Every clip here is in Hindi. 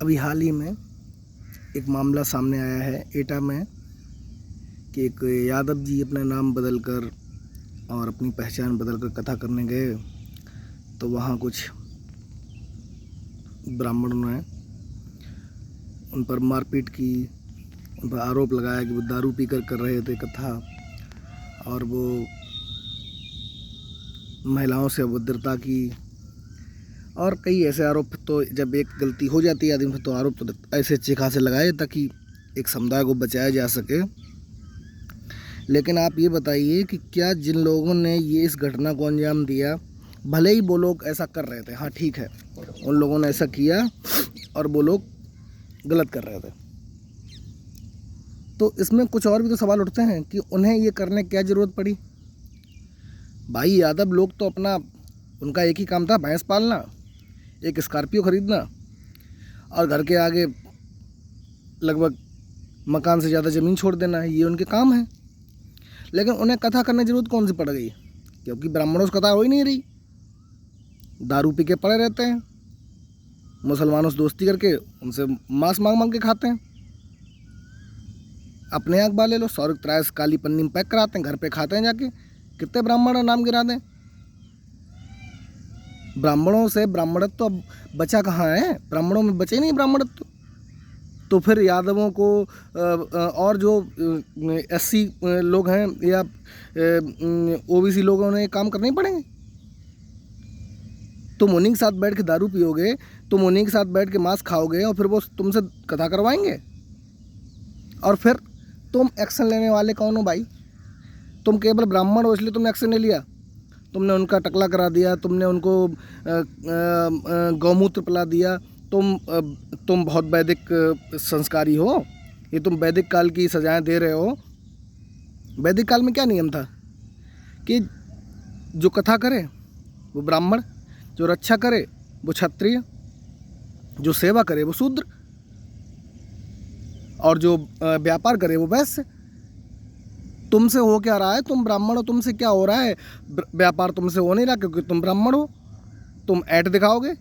अभी हाल ही में एक मामला सामने आया है एटा में कि एक यादव जी अपना नाम बदलकर और अपनी पहचान बदलकर कथा करने गए तो वहाँ कुछ ब्राह्मणों ने उन पर मारपीट की, उन पर आरोप लगाया कि वो दारू पीकर कर रहे थे कथा और वो महिलाओं से अभद्रता की और कई ऐसे आरोप। तो जब एक गलती हो जाती है आदमी पर तो आरोप तो ऐसे अच्छे खासे लगाए ताकि एक समुदाय को बचाया जा सके। लेकिन आप ये बताइए कि क्या जिन लोगों ने ये इस घटना को अंजाम दिया, भले ही वो लोग ऐसा कर रहे थे, हाँ ठीक है, उन लोगों ने ऐसा किया और वो लोग गलत कर रहे थे, तो इसमें कुछ और भी तो सवाल उठते हैं कि उन्हें ये करने क्या ज़रूरत पड़ी। भाई यादव लोग तो अपना, उनका एक ही काम था, भैंस पालना, एक स्कॉर्पियो ख़रीदना और घर के आगे लगभग मकान से ज़्यादा ज़मीन छोड़ देना, ये उनके काम है। लेकिन उन्हें कथा करने की ज़रूरत कौन सी पड़ गई? क्योंकि ब्राह्मणों से कथा हो ही नहीं रही, दारू पी के पड़े रहते हैं, मुसलमानों से दोस्ती करके उनसे मांस मांग मांग के खाते हैं। अपने आँख बाले लो, 100 त्राइस काली पन्नी में पैक कराते हैं, घर पे खाते हैं जाके। कितने ब्राह्मण नाम गिरा दें? ब्राह्मणों से ब्राह्मणत्व तो अब बचा कहाँ है? ब्राह्मणों में बचे नहीं ब्राह्मणत्व। तो फिर यादवों को और जो एससी लोग हैं या ओबीसी लोगों ने काम करने ही पड़ेंगे। तुम उन्हीं के साथ बैठ के दारू पियोगे, तुम उन्हीं के साथ बैठ के मांस खाओगे और फिर वो तुमसे कथा करवाएंगे। और फिर तुम एक्शन लेने वाले कौन हो भाई? तुम केवल ब्राह्मण हो इसलिए तुमने एक्शन नहीं लिया, तुमने उनका टकला करा दिया, तुमने उनको गौमूत्र पिला दिया। तुम बहुत वैदिक संस्कारी हो, ये तुम वैदिक काल की सजाएं दे रहे हो। वैदिक काल में क्या नियम था कि जो कथा करे वो ब्राह्मण, जो रक्षा करे वो क्षत्रिय, जो सेवा करे वो शूद्र और जो व्यापार करे वो वैश्य। तुमसे हो क्या रहा है? तुम ब्राह्मण हो, तुमसे क्या हो रहा है? व्यापार तुमसे हो नहीं रहा क्योंकि तुम ब्राह्मण हो। तुम ऐड दिखाओगे,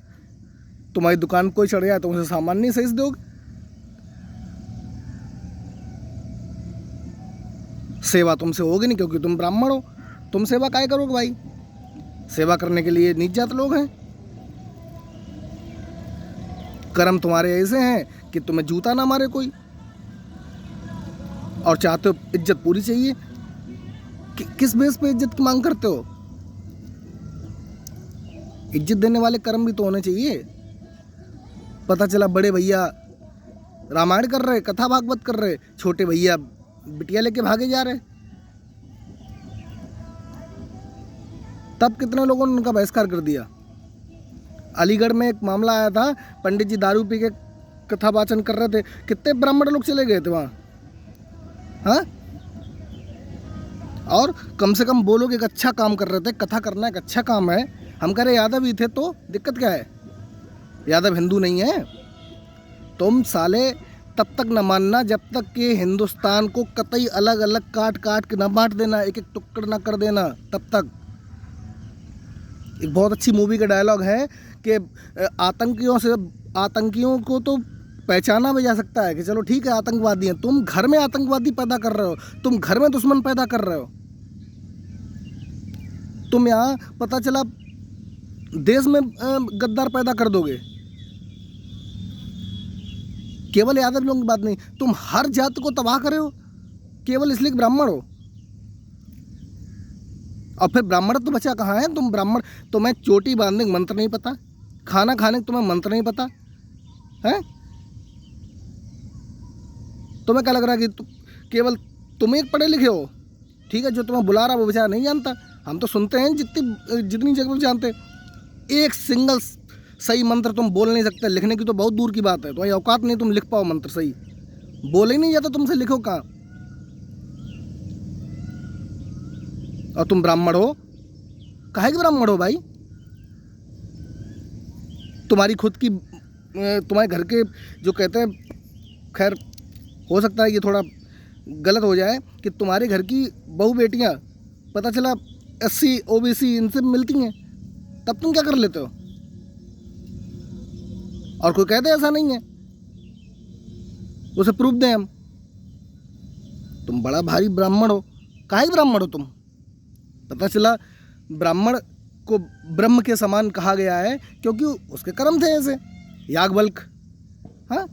तुम्हारी दुकान कोई चढ़ जाए तो उसे सामान नहीं सही से दोगे। सेवा तुमसे होगी नहीं क्योंकि तुम ब्राह्मण हो। तुम सेवा काहे करोगे भाई? सेवा करने के लिए नीच जात लोग हैं। कर्म तुम्हारे ऐसे हैं कि तुम्हें जूता ना मारे कोई, और चाहते हो इज्जत पूरी चाहिए। किस बेस पे इज्जत की मांग करते हो? इज्जत देने वाले कर्म भी तो होने चाहिए। पता चला बड़े भैया रामायण कर रहे, कथा भागवत कर रहे, छोटे भैया बिटिया लेके भागे जा रहे। तब कितने लोगों ने उनका बहिष्कार कर दिया। अलीगढ़ में एक मामला आया था, पंडित जी दारू पी के कथा वाचन कर रहे थे, कितने ब्राह्मण लोग चले गए थे वहाँ, हाँ? और कम से कम वो लोग एक अच्छा काम कर रहे थे। कथा करना एक अच्छा काम है। हम कह रहे यादव ही थे तो दिक्कत क्या है? यादव हिंदू नहीं है। तुम साले तब तक न मानना जब तक कि हिंदुस्तान को कतई अलग अलग काट काट के न बांट देना, एक एक टुकड़ न कर देना, तब तक। एक बहुत अच्छी मूवी का डायलॉग है कि आतंकियों को तो पहचाना भी जा सकता है कि चलो ठीक है आतंकवादी हैं। तुम घर में आतंकवादी पैदा कर रहे हो, तुम घर में दुश्मन पैदा कर रहे हो। तुम यहाँ पता चला देश में गद्दार पैदा कर दोगे। केवल यादव लोगों की बात नहीं, तुम हर जात को तबाह कर रहे हो केवल इसलिए कि ब्राह्मण हो। और फिर ब्राह्मण तो बचा कहाँ है? तुम ब्राह्मण, तुम्हें चोटी बांधने का मंत्र नहीं पता, खाना खाने का तुम्हें मंत्र नहीं पता है। तुम्हें क्या लग रहा है कि केवल तुम एक पढ़े लिखे हो? ठीक है, जो तुम्हें बुला रहा वो बेचारा नहीं जानता। हम तो सुनते हैं जितनी जगह जानते। एक सिंगल सही मंत्र तुम बोल नहीं सकते, लिखने की तो बहुत दूर की बात है। तुम्हारी औकात नहीं तुम लिख पाओ मंत्र सही, बोले ही नहीं जाता तुमसे, लिखो कहाँ? और तुम ब्राह्मण हो, काहे के ब्राह्मण हो भाई? तुम्हारी खुद की, तुम्हारे घर के जो कहते हैं, खैर हो सकता है ये थोड़ा गलत हो जाए कि तुम्हारे घर की बहू बेटियां पता चला एससी ओबीसी इनसे मिलती हैं, तब तुम क्या कर लेते हो? और कोई कहते ऐसा नहीं है उसे प्रूफ दें हम। तुम बड़ा भारी ब्राह्मण हो, काहे ब्राह्मण हो तुम? पता चला ब्राह्मण को ब्रह्म के समान कहा गया है क्योंकि उसके कर्म थे ऐसे। याज्ञवल्क, हाँ,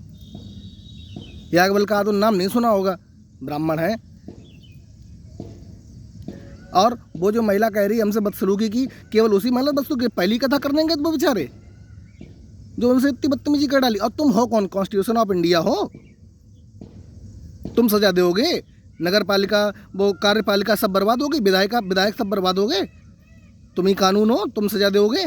याज्ञवल्क का तो नाम नहीं सुना होगा, ब्राह्मण है। और वो जो महिला कह रही है हमसे बदसलूकी की, केवल उसी महिला बदसलूकी, पहली कथा करने गए वो बेचारे जो उनसे इतनी बदतमीजी कर डाली। और तुम हो कौन? कॉन्स्टिट्यूशन ऑफ इंडिया हो? तुम सजा दोगे? नगर पालिका, वो कार्यपालिका सब बर्बाद होगी, विधायक सब बर्बाद हो गए। तुम ही कानून हो, तुम सजा दोगे?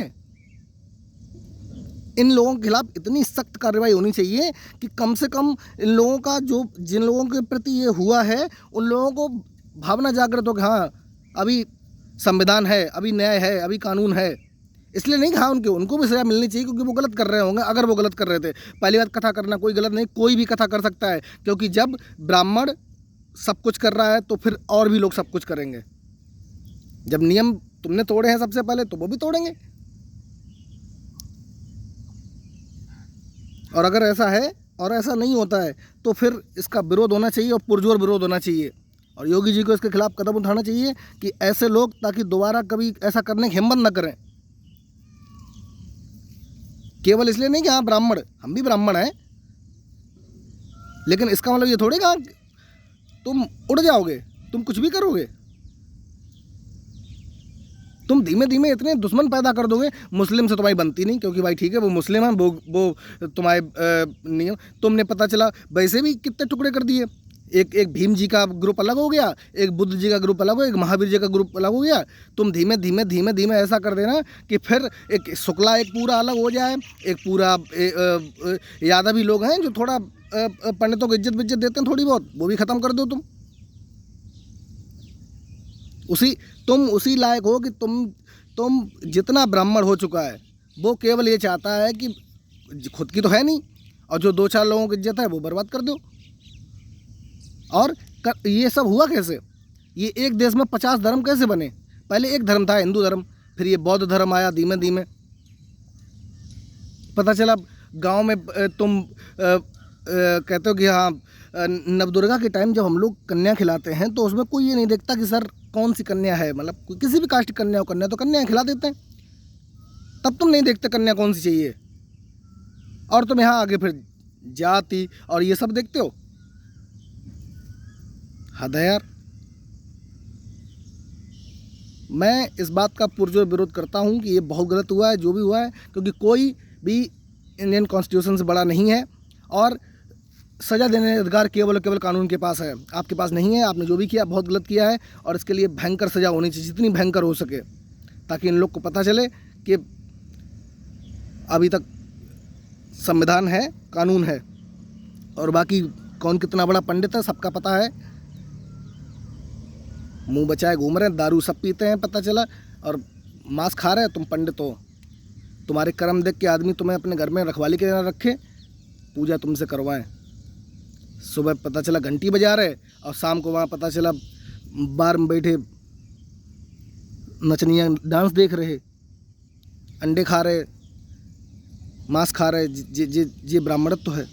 इन लोगों के खिलाफ इतनी सख्त कार्रवाई होनी चाहिए कि कम से कम इन लोगों का, जो जिन लोगों के प्रति ये हुआ है, उन लोगों को भावना जागृत हो कि हाँ अभी संविधान है, अभी न्याय है, अभी कानून है। इसलिए नहीं कहा उनको भी सजा मिलनी चाहिए क्योंकि वो गलत कर रहे होंगे। अगर वो गलत कर रहे थे, पहली बात कथा करना कोई गलत नहीं, कोई भी कथा कर सकता है, क्योंकि जब ब्राह्मण सब कुछ कर रहा है तो फिर और भी लोग सब कुछ करेंगे। जब नियम तुमने तोड़े हैं सबसे पहले तो वो भी तोड़ेंगे। और अगर ऐसा है और ऐसा नहीं होता है तो फिर इसका विरोध होना चाहिए और पुरजोर विरोध होना चाहिए। और योगी जी को इसके खिलाफ कदम उठाना चाहिए कि ऐसे लोग ताकि दोबारा कभी ऐसा करने की हिम्मत न करें। केवल इसलिए नहीं कि हाँ ब्राह्मण, हम भी ब्राह्मण हैं, लेकिन इसका मतलब ये थोड़ी कहा तुम उड़ जाओगे, तुम कुछ भी करोगे। तुम धीमे धीमे इतने दुश्मन पैदा कर दोगे। मुस्लिम से तुम्हारी बनती नहीं क्योंकि भाई ठीक है वो मुस्लिम है, वो तुम्हारे नियम। तुमने पता चला वैसे भी कितने टुकड़े कर दिए। एक भीम जी का ग्रुप अलग हो गया, एक बुद्ध जी का ग्रुप अलग हो गया, एक महावीर जी का ग्रुप अलग हो गया। तुम धीमे धीमे ऐसा कर देना कि फिर एक शुक्ला एक पूरा अलग हो जाए, एक पूरा यादवी लोग हैं जो थोड़ा पंडितों को इज्जत देते हैं थोड़ी बहुत, वो भी ख़त्म कर दो तुम। तुम उसी लायक हो कि तुम जितना ब्राह्मण हो चुका है वो केवल ये चाहता है कि खुद की तो है नहीं और जो दो चार लोगों की इज्जत है वो बर्बाद कर दो। और ये सब हुआ कैसे? ये एक देश में 50 धर्म कैसे बने? पहले एक धर्म था, हिंदू धर्म, फिर ये बौद्ध धर्म आया धीमे धीमे। पता चला गांव में तुम कहते हो कि हाँ नवदुर्गा के टाइम जब हम लोग कन्या खिलाते हैं तो उसमें कोई ये नहीं देखता कि सर कौन सी कन्या है, मतलब किसी भी कास्ट की कन्या हो, कन्या तो कन्या खिला देते हैं। तब तुम नहीं देखते कन्या कौन सी चाहिए, और तुम यहाँ आगे फिर जाति और ये सब देखते हो। हद है यार। मैं इस बात का पुरजोर विरोध करता हूँ कि ये बहुत गलत हुआ है जो भी हुआ है, क्योंकि कोई भी इंडियन कॉन्स्टिट्यूशन से बड़ा नहीं है और सज़ा देने का अधिकार केवल कानून के पास है, आपके पास नहीं है। आपने जो भी किया बहुत गलत किया है और इसके लिए भयंकर सज़ा होनी चाहिए, जितनी भयंकर हो सके, ताकि इन लोग को पता चले कि अभी तक संविधान है, कानून है, और बाकी कौन कितना बड़ा पंडित है सबका पता है। मुंह बचाए घूम रहे हैं, दारू सब पीते हैं पता चला, और मांस खा रहे हैं। तुम पंडित हो, तुम्हारे कर्म देख के आदमी तुम्हें अपने घर में रखवाली के लिए रखे, पूजा तुमसे करवाएं। सुबह पता चला घंटी बजा रहे और शाम को वहाँ पता चला बार में बैठे नचनियाँ डांस देख रहे, अंडे खा रहे, मांस खा रहे। ये ब्राह्मणत्व है।